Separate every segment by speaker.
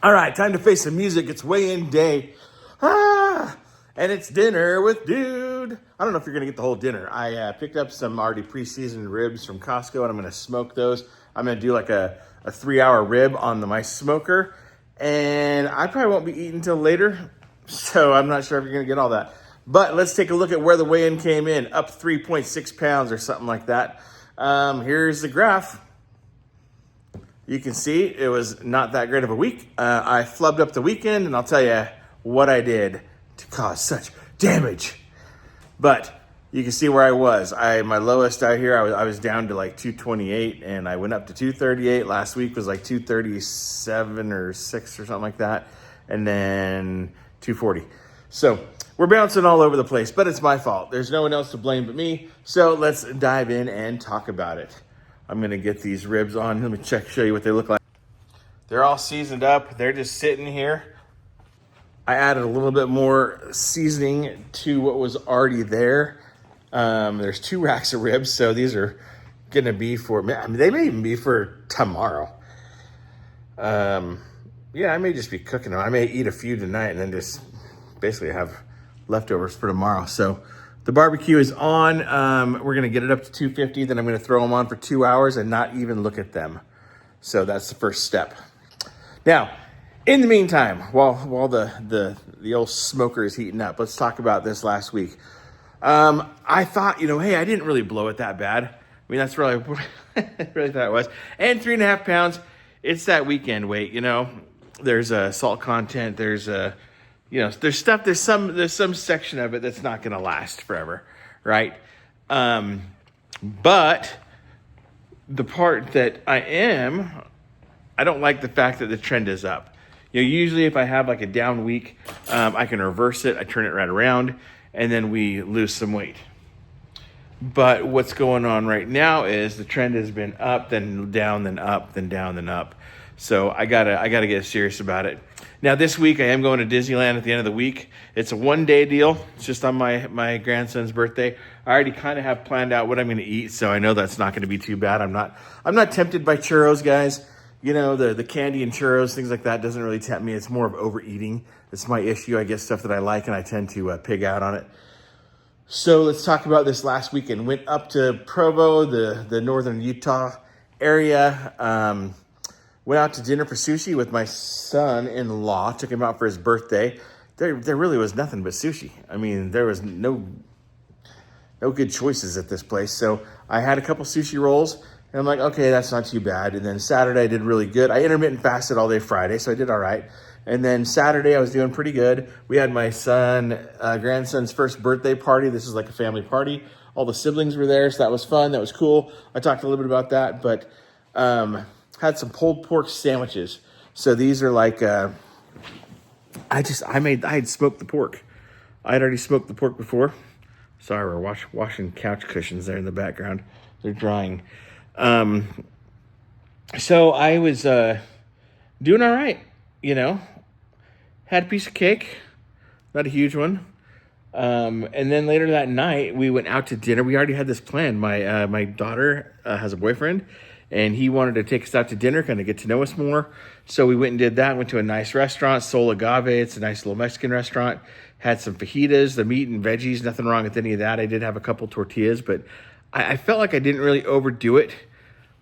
Speaker 1: All right, time to face some music. It's weigh-in day. And it's dinner with dude. I don't know if you're going to get the whole dinner. I picked up some already pre-seasoned ribs from Costco, and I'm going to smoke those. I'm going to do like a 3-hour rib on my smoker, and I probably won't be eating until later, so I'm not sure if you're going to get all that. But let's take a look at where the weigh-in came in, up 3.6 pounds or something like that. Here's the graph. You can see it was not that great of a week. I flubbed up the weekend, and I'll tell you what I did to cause such damage. But you can see where I was. My lowest out here, I was down to like 228, and I went up to 238. Last week was like 237 or 6 or something like that, and then 240. So we're bouncing all over the place, but it's my fault. There's no one else to blame but me. So let's dive in and talk about it. I'm gonna get these ribs on. Let me show you what they look like. They're all seasoned up. They're just sitting here. I added a little bit more seasoning to what was already there. There's 2 racks of ribs, so these are gonna be for, they may even be for tomorrow. Yeah, I may just be cooking them. I may eat a few tonight and then just basically have leftovers for tomorrow. So the barbecue is on. We're gonna get it up to 250. Then I'm gonna throw them on for 2 hours and not even look at them. So that's the first step. Now, in the meantime, while the old smoker is heating up, let's talk about this last week. I thought, hey, I didn't really blow it that bad. I mean, that's really really thought it was. And 3.5 pounds. It's that weekend weight. There's salt content. There's there's stuff. There's some section of it that's not going to last forever, right? But the part that I don't like the fact that the trend is up. Usually if I have like a down week, I can reverse it. I turn it right around, and then we lose some weight. But what's going on right now is the trend has been up, then down, then up, then down, then up. So I gotta get serious about it. Now this week I am going to Disneyland at the end of the week. It's a 1-day deal. It's just on my grandson's birthday. I already kind of have planned out what I'm going to eat, so I know that's not going to be too bad. I'm not tempted by churros, guys. The candy and churros, things like that doesn't really tempt me. It's more of overeating. It's my issue. I get stuff that I like, and I tend to pig out on it. So let's talk about this last weekend. Went up to Provo, the northern Utah area. Went out to dinner for sushi with my son-in-law. Took him out for his birthday. There really was nothing but sushi. I mean, there was no good choices at this place. So I had a couple sushi rolls, and I'm like, okay, that's not too bad. And then Saturday I did really good. I intermittent fasted all day Friday, so I did all right. And then Saturday I was doing pretty good. We had my grandson's first birthday party. This is like a family party. All the siblings were there, so that was fun. That was cool. I talked a little bit about that, but had some pulled pork sandwiches. So these are like, I had smoked the pork. I had already smoked the pork before. Sorry, we're washing couch cushions there in the background. They're drying. So I was doing all right, Had a piece of cake, not a huge one. And then later that night, we went out to dinner. We already had this planned. My daughter has a boyfriend, and he wanted to take us out to dinner, kind of get to know us more. So we went and did that. Went to a nice restaurant, Sol Agave. It's a nice little Mexican restaurant. Had some fajitas, the meat and veggies. Nothing wrong with any of that. I did have a couple tortillas, but I felt like I didn't really overdo it.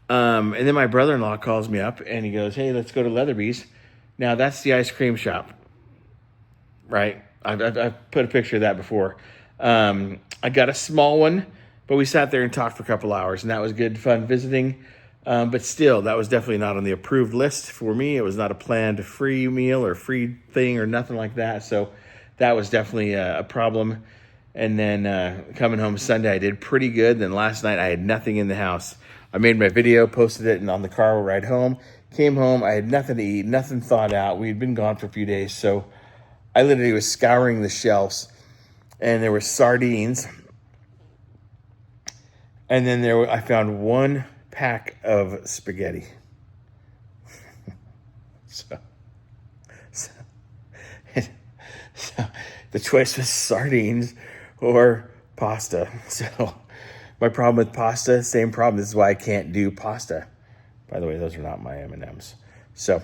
Speaker 1: And then my brother-in-law calls me up, and he goes, hey, let's go to Leatherby's. Now, that's the ice cream shop, right? I've put a picture of that before. I got a small one, but we sat there and talked for a couple hours, and that was good fun visiting. But still, that was definitely not on the approved list for me. It was not a planned free meal or free thing or nothing like that. So that was definitely a problem. And then coming home Sunday, I did pretty good. Then last night, I had nothing in the house. I made my video, posted it, and on the car ride home. Came home, I had nothing to eat, nothing thawed out. We'd been gone for a few days, so I literally was scouring the shelves, and there were sardines. And then I found 1 pack of spaghetti. so the choice was sardines or pasta. So my problem with pasta, same problem. This is why I can't do pasta. By the way, those are not my M&Ms. So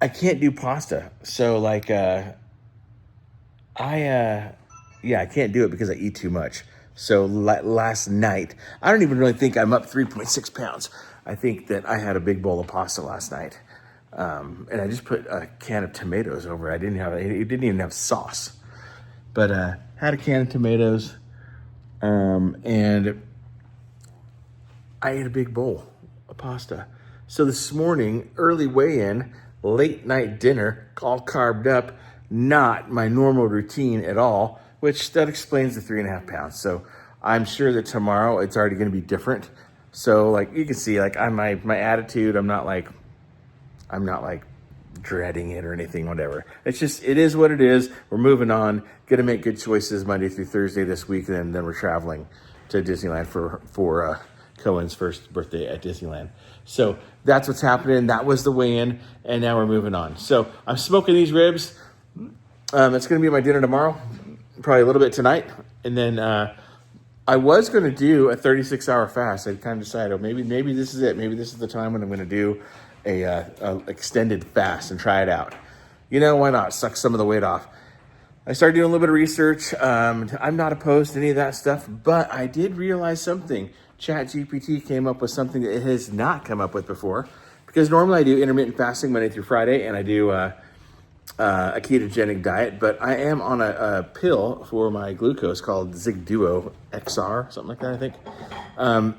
Speaker 1: I can't do pasta. So like, I can't do it because I eat too much. So last night, I don't even really think I'm up 3.6 pounds. I think that I had a big bowl of pasta last night. And I just put a can of tomatoes over it. It didn't even have sauce, but, had a can of tomatoes. And I ate a big bowl of pasta. So this morning, early weigh-in, late night dinner, all carved up, not my normal routine at all, which that explains the 3.5 pounds. So I'm sure that tomorrow it's already going to be different. So like you can see, like my attitude, I'm not like dreading it or anything, whatever. It is what it is. We're moving on. Going to make good choices Monday through Thursday this week, and then we're traveling to Disneyland for Cohen's first birthday at Disneyland. So that's what's happening. That was the weigh-in, and now we're moving on. So I'm smoking these ribs. It's going to be my dinner tomorrow, probably a little bit tonight, and then I was going to do a 36-hour fast. I kind of decided, maybe this is it. Maybe this is the time when I'm going to do a extended fast and try it out. Why not? Suck some of the weight off. I started doing a little bit of research. I'm not opposed to any of that stuff, but I did realize something. ChatGPT came up with something that it has not come up with before, because normally I do intermittent fasting Monday through Friday, and I do a ketogenic diet, but I am on a pill for my glucose called Zig Duo XR, something like that, I think.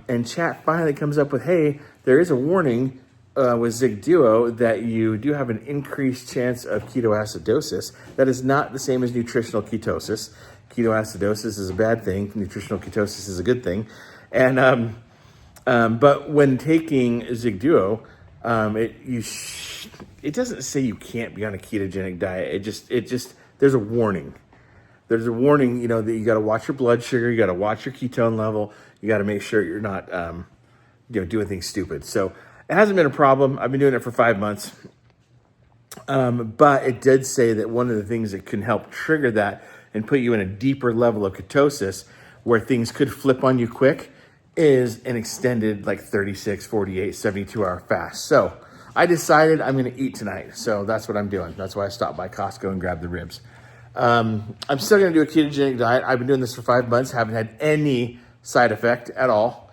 Speaker 1: And Chat finally comes up with, hey, there is a warning with Zig Duo that you do have an increased chance of ketoacidosis. That is not the same as nutritional ketosis. Ketoacidosis is a bad thing. Nutritional ketosis is a good thing. And but when taking Zig Duo, it doesn't say you can't be on a ketogenic diet. It just there's a warning. There's a warning, that you got to watch your blood sugar, you got to watch your ketone level, you got to make sure you're not, doing things stupid. So it hasn't been a problem. I've been doing it for 5 months. But it did say that one of the things that can help trigger that and put you in a deeper level of ketosis where things could flip on you quick is an extended 36, 48, 72-hour fast. So I decided I'm going to eat tonight. So that's what I'm doing. That's why I stopped by Costco and grabbed the ribs. I'm still going to do a ketogenic diet. I've been doing this for 5 months. Haven't had any side effect at all.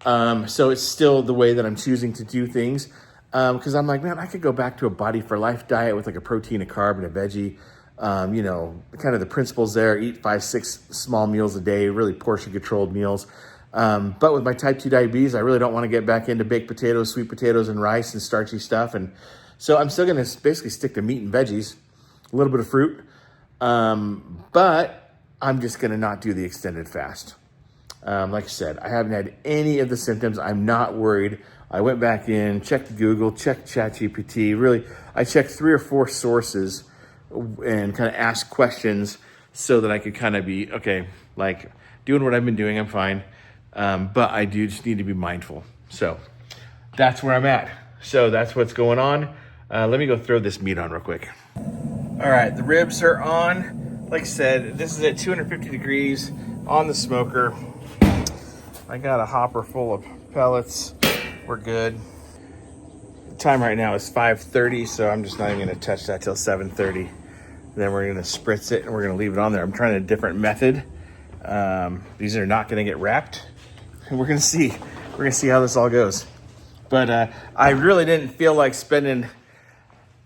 Speaker 1: So it's still the way that I'm choosing to do things. Because I'm like, man, I could go back to a Body for Life diet with a protein, a carb, and a veggie. Kind of the principles there. Eat 5-6 small meals a day, really portion controlled meals. But with my type 2 diabetes, I really don't want to get back into baked potatoes, sweet potatoes, and rice and starchy stuff. And so I'm still going to basically stick to meat and veggies, a little bit of fruit. But I'm just going to not do the extended fast. Like I said, I haven't had any of the symptoms. I'm not worried. I went back in, checked Google, checked ChatGPT. Really, I checked 3 or 4 sources and kind of asked questions so that I could kind of be, okay, doing what I've been doing, I'm fine. But I do just need to be mindful. So that's where I'm at. So that's what's going on. Let me go throw this meat on real quick. All right, the ribs are on. Like I said, this is at 250 degrees on the smoker. I got a hopper full of pellets. We're good. The time right now is 5:30, so I'm just not even going to touch that till 7:30. Then we're going to spritz it and we're going to leave it on there. I'm trying a different method. These are not going to get wrapped. And we're going to see. We're going to see how this all goes. But I really didn't feel like spending...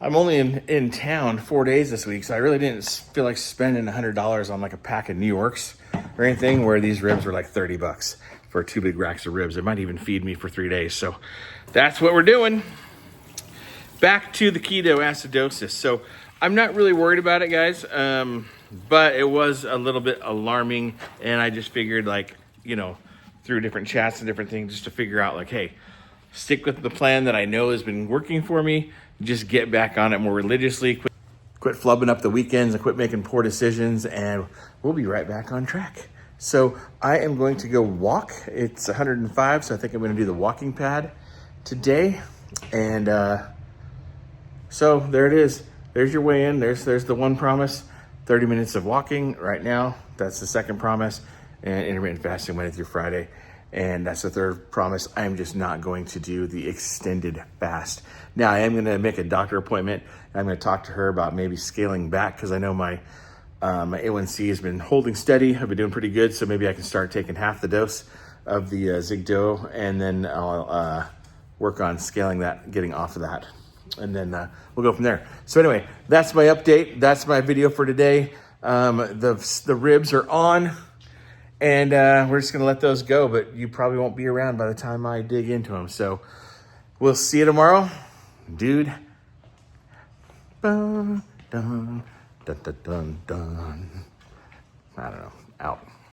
Speaker 1: I'm only in town 4 days this week, so I really didn't feel like spending $100 on a pack of New Yorks or anything, where these ribs were $30 for 2 big racks of ribs. It might even feed me for 3 days. So that's what we're doing. Back to the ketoacidosis. So I'm not really worried about it, guys. But it was a little bit alarming, and I just figured through different chats and different things just to figure out hey, stick with the plan that I know has been working for me. Just get back on it more religiously. Quit flubbing up the weekends and quit making poor decisions, and we'll be right back on track. So I am going to go walk. It's 105, so I think I'm going to do the walking pad today. And so there it is. There's your weigh-in. There's the one promise. 30 minutes of walking right now. That's the second promise. And intermittent fasting Monday through Friday. And that's the third promise. I am just not going to do the extended fast. Now, I am going to make a doctor appointment. I'm going to talk to her about maybe scaling back because I know my A1C has been holding steady. I've been doing pretty good, so maybe I can start taking half the dose of the Zigdo, and then I'll work on scaling that, getting off of that, and then we'll go from there. So anyway, that's my update. That's my video for today. The ribs are on, and we're just going to let those go, but you probably won't be around by the time I dig into them. So we'll see you tomorrow, dude. Dun, dun, dun, dun, dun, dun. I don't know. Out.